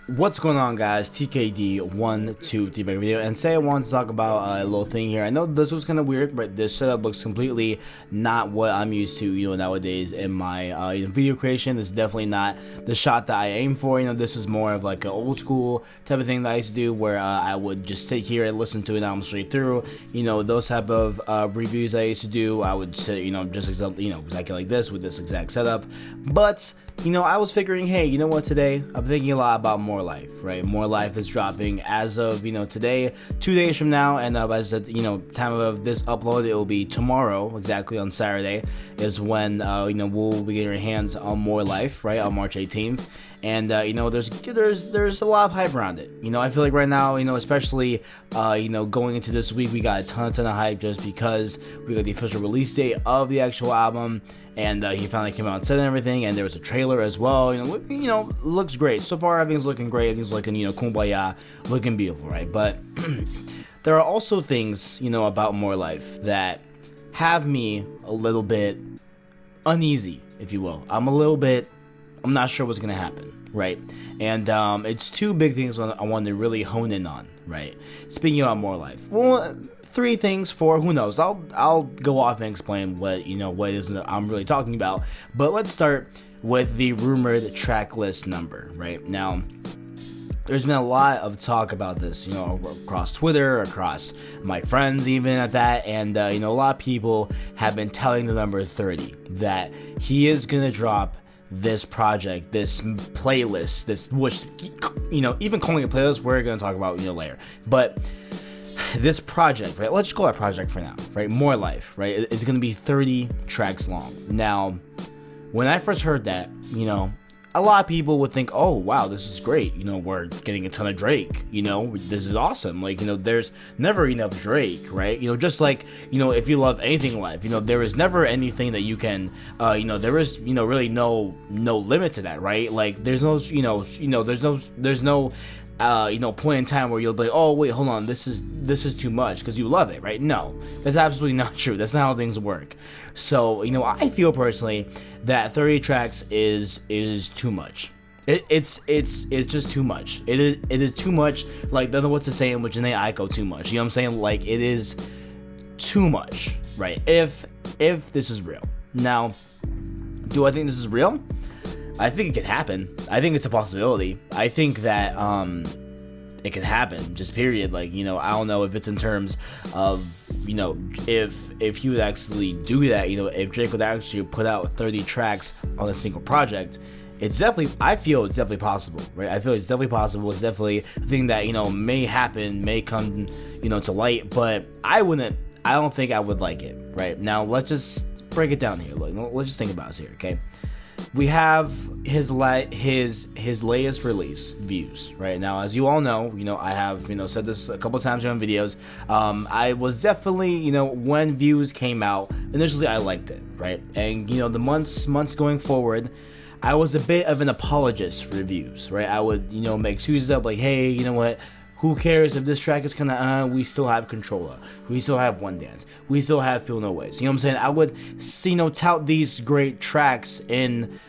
What's going on, guys? TKD123 back video, and today I wanted to talk about a little thing here. I know this was kind of weird, but this setup looks completely not what I'm used to, nowadays in my video creation. This is definitely not the shot that I aim for. This is more of like an old school type of thing that I used to do, where I would just sit here and listen to an album straight through. Those type of reviews I used to do. I would sit, just exactly like this with this exact setup, but I was figuring, hey, you know what, today I'm thinking a lot about More Life, right? More Life is dropping as of, today, 2 days from now, and as at, time of this upload, it will be tomorrow, exactly on Saturday, is when, we'll be getting our hands on More Life, right, on March 18th, and, there's a lot of hype around it. I feel like right now, especially, going into this week, we got a ton of hype just because we got the official release date of the actual album. And he finally came out and said everything, and there was a trailer as well. Looks great. So far, everything's looking great. Everything's looking, kumbaya, looking beautiful, right? But there are also things, about More Life that have me a little bit uneasy, if you will. I'm not sure what's gonna happen, right? And it's two big things I want to really hone in on, right? Speaking about More Life, well, three things, four, who knows? I'll go off and explain what it is I'm really talking about. But let's start with the rumored track list number. Right now, there's been a lot of talk about this, across Twitter, across my friends, even at that, and a lot of people have been telling the number 30 that he is gonna drop this project, this playlist, which even calling it playlist, we're gonna talk about later, but this project, right? Let's just call it project for now, right? More Life, right? It's going to be 30 tracks long. Now, when I first heard that, a lot of people would think, oh, wow, this is great. We're getting a ton of Drake. This is awesome. Like, there's never enough Drake, right? Just like, if you love anything in life, there is never anything that you can, there is, really no limit to that, right? Like, there's no, there's no point in time where you'll be like, oh wait, hold on, this is too much because you love it, right? No, that's absolutely not true. That's not how things work. So I feel personally that 30 tracks is too much. It's just too much. It is too much. Like, the what's the saying with Janae Aiko, too much. You know what I'm saying? Like, it is too much, right? If this is real. Now, do I think this is real? I think it could happen. I think it's a possibility. I think that it could happen, just period. Like, I don't know if it's in terms of, if he would actually do that, if Drake would actually put out 30 tracks on a single project. I feel it's definitely possible, right? I feel it's definitely possible. It's definitely a thing that, may happen, may come, to light, but I don't think I would like it, right? Now, let's just break it down here. Let's just think about this here, okay? We have his latest release, Views, right? Now, as you all know, I have, said this a couple times in videos. I was definitely, when Views came out, initially I liked it, right? And, the months going forward, I was a bit of an apologist for Views, right? I would, make excuses up like, hey, you know what? Who cares if this track is kind of, we still have Controller. We still have One Dance. We still have Feel No Ways. You know what I'm saying? I would, tout these great tracks in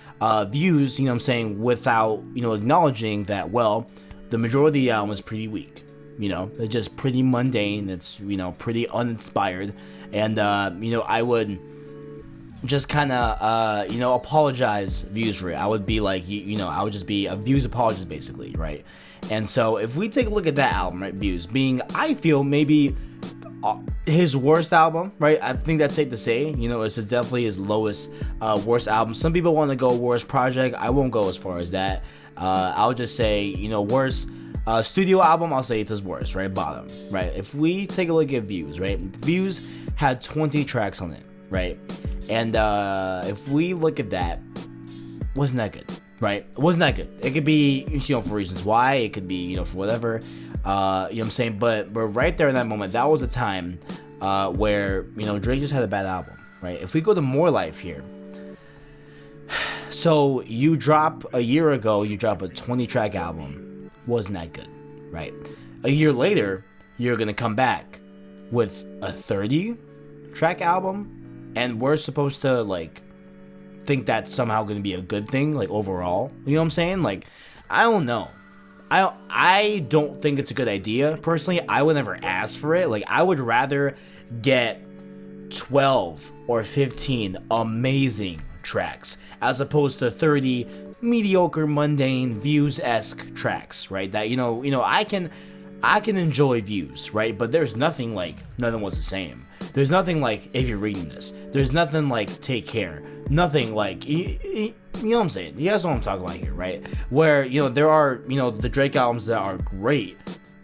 Views, without, acknowledging that, well, the majority of the album is pretty weak. It's just pretty mundane. It's, pretty uninspired. And, I would just kind of, apologize Views for it. I would be like, I would just be a Views apologist, basically, right? And so if we take a look at that album, right, Views, being, I feel, maybe his worst album, right? I think that's safe to say. It's definitely his lowest, worst album. Some people want to go worst project. I won't go as far as that. I'll just say, worst studio album, I'll say it's his worst, right? Bottom, right? If we take a look at Views, right? Views had 20 tracks on it, right? And if we look at that, wasn't that good? Right? It wasn't that good. It could be, for reasons why. It could be, for whatever. You know what I'm saying? But right there in that moment, that was a time where, Drake just had a bad album, right? If we go to More Life here. So a year ago, you drop a 20-track album. Wasn't that good, right? A year later, you're going to come back with a 30-track album. And we're supposed to, think that's somehow going to be a good thing, overall. You know what I'm saying? I don't know. I don't think it's a good idea. Personally, I would never ask for it. Like, I would rather get 12 or 15 amazing tracks as opposed to 30 mediocre, mundane, Views-esque tracks, right? That I can enjoy Views, right? But there's nothing like Nothing Was the Same. There's nothing like If You're Reading This. There's nothing like Take Care. Nothing like you know what I'm saying. You guys know what I'm talking about here, right? Where there are the Drake albums that are great,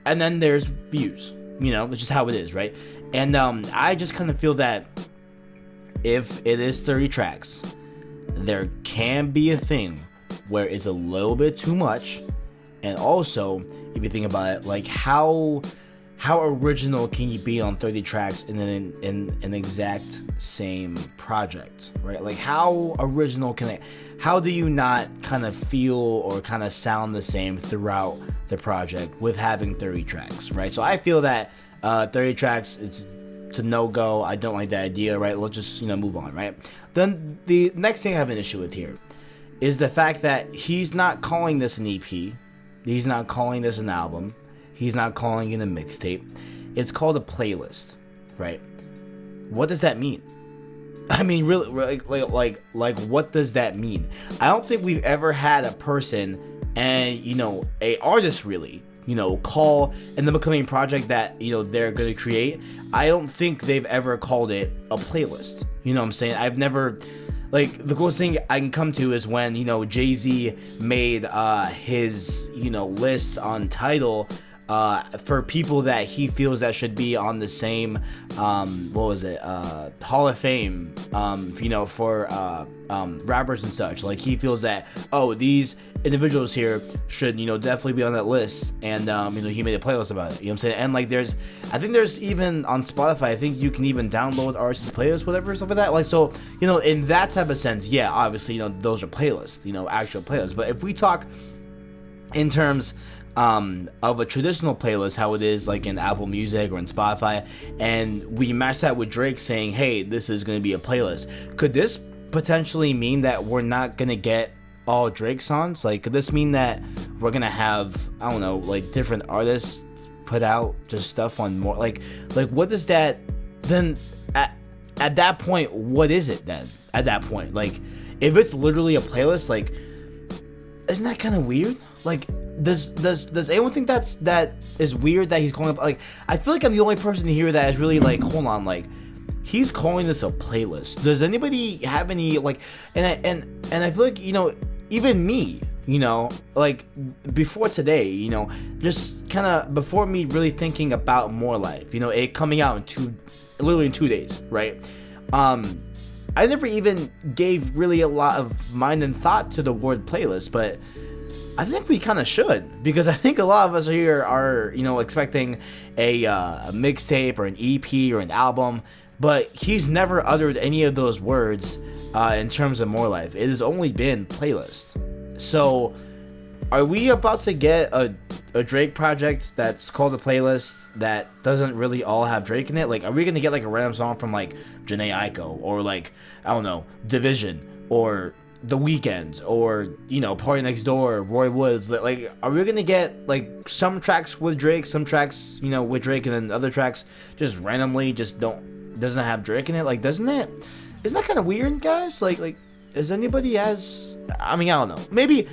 and then there's Views. It's just how it is, right? And I just kind of feel that if it is 30 tracks, there can be a thing where it's a little bit too much. And also, if you think about it, like how original can you be on 30 tracks in an exact same project, right? Like, how original how do you not kind of feel or kind of sound the same throughout the project with having 30 tracks, right? So I feel that 30 tracks, it's a no-go. I don't like that idea, right? Let's just move on, right? Then the next thing I have an issue with here is the fact that he's not calling this an EP. He's not calling this an album. He's not calling it a mixtape. It's called a playlist, right? What does that mean? I mean, really, like, what does that mean? I don't think we've ever had a person and a artist really, call an upcoming project that they're gonna create. I don't think they've ever called it a playlist. You know what I'm saying? I've never. Like, the closest thing I can come to is when, Jay-Z made his, list on Tidal for people that he feels that should be on the same, Hall of Fame, for rappers and such. Like, he feels that, these individuals here should, definitely be on that list, and, he made a playlist about it, you know what I'm saying? And, like, I think there's even, on Spotify, I think you can even download artists' playlists, whatever, stuff like that. Like, so, in that type of sense, yeah, obviously, those are playlists, actual playlists. But if we talk in terms of a traditional playlist, how it is like in Apple Music or in Spotify, and we match that with Drake saying, hey, this is going to be a playlist, could this potentially mean that we're not going to get all Drake songs? Like, could this mean that we're going to have, I don't know, like, different artists put out just stuff on more, like what does that then at that point, what is it then at that point? Like, if it's literally a playlist, like, isn't that kind of weird? Like, does anyone think that is weird that he's calling up? Like, I feel like I'm the only person here that is really like, hold on, like, he's calling this a playlist. Does anybody have any, like, and I feel like even me, like, before today, just kind of before me really thinking about More Life, it coming out literally in 2 days, right? I never even gave really a lot of mind and thought to the word playlist, but I think we kind of should, because I think a lot of us here are, expecting a mixtape or an EP or an album, but he's never uttered any of those words in terms of More Life. It has only been playlist. So, are we about to get a Drake project that's called a playlist that doesn't really all have Drake in it? Like, are we gonna get like a random song from like Jhené Aiko or like, I don't know, Division or The Weeknd or Party Next Door, Roy Woods? Like, are we gonna get like some tracks with Drake, some tracks with Drake, and then other tracks just randomly doesn't have Drake in it? Like, isn't that kind of weird, guys? Like is anybody as, I mean, I don't know, maybe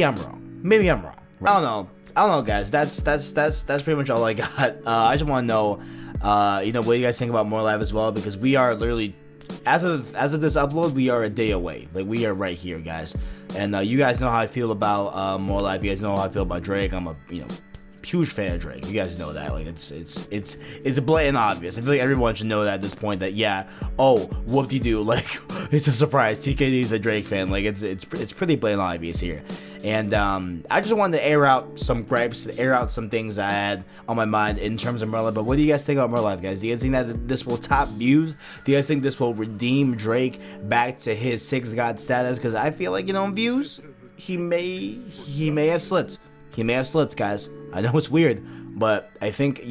I'm wrong, I don't know, guys. That's pretty much all I got. I just want to know what you guys think about More Live as well, because we are literally, as of this upload, we are a day away. Like, we are right here, guys. And you guys know how I feel about More Live. You guys know how I feel about Drake. I'm a huge fan of Drake. You guys know that. Like, it's blatant obvious. I feel like everyone should know that at this point. That whoop-de-doo. Like, it's a surprise. TKD is a Drake fan. Like, it's pretty blatant obvious here. And I just wanted to air out some gripes, air out some things I had on my mind in terms of More Life. But what do you guys think about More Life, guys? Do you guys think that this will top Views? Do you guys think this will redeem Drake back to his 6 God status? Because I feel like, in Views, he may have slipped. He may have slipped, guys. I know it's weird, but I think,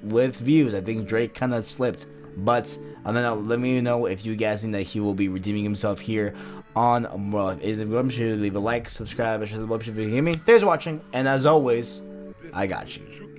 with Views, I think Drake kind of slipped. But let me know if you guys think that he will be redeeming himself here on More Life. If you want to leave a like, subscribe, and share the web if you hear me. Thanks for watching, and as always, I got you.